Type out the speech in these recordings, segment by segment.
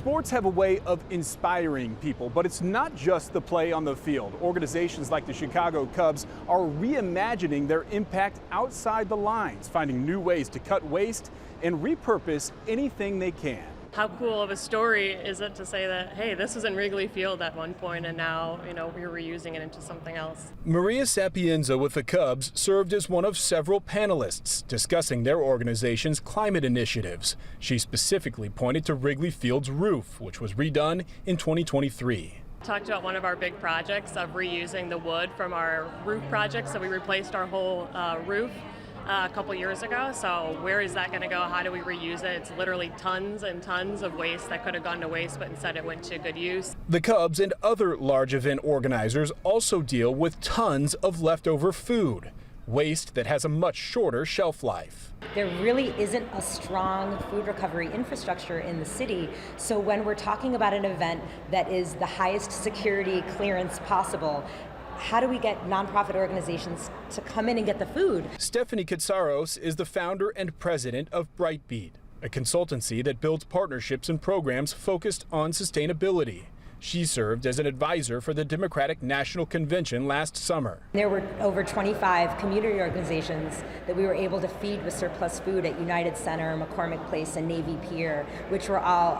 Sports have a way of inspiring people, but it's not just the play on the field. Organizations like the Chicago Cubs are reimagining their impact outside the lines, finding new ways to cut waste and repurpose anything they can. How cool of a story is it to say that, hey, this was in Wrigley Field at one point and now, we're reusing it into something else. Maria Sapienza with the Cubs served as one of several panelists discussing their organization's climate initiatives. She specifically pointed to Wrigley Field's roof, which was redone in 2023. Talked about one of our big projects of reusing the wood from our roof project. So we replaced our whole roof a couple years ago. So where is that going to go? How do we reuse it? It's literally tons and tons of waste that could have gone to waste, but instead it went to good use. The Cubs and other large event organizers also deal with tons of leftover food, waste that has a much shorter shelf life. There really isn't a strong food recovery infrastructure in the city. So when we're talking about an event that is the highest security clearance possible, how do we get nonprofit organizations to come in and get the food? Stephanie Katsaros is the founder and president of Brightbeat, a consultancy that builds partnerships and programs focused on sustainability. She served as an advisor for the Democratic National Convention last summer. There were over 25 community organizations that we were able to feed with surplus food at United Center, McCormick Place, and Navy Pier, which were all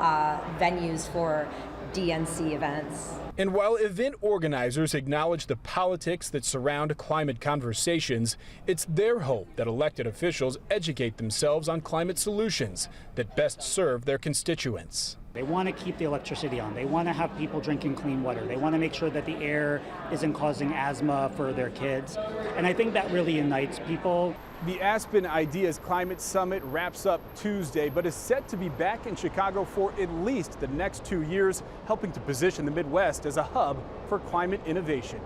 venues for DNC events. And while event organizers acknowledge the politics that surround climate conversations, it's their hope that elected officials educate themselves on climate solutions that best serve their constituents. They want to keep the electricity on. They want to have people drinking clean water. They want to make sure that the air isn't causing asthma for their kids. And I think that really unites people. The Aspen Ideas Climate Summit wraps up Tuesday, but is set to be back in Chicago for at least the next 2 years, helping to position the Midwest as a hub for climate innovation.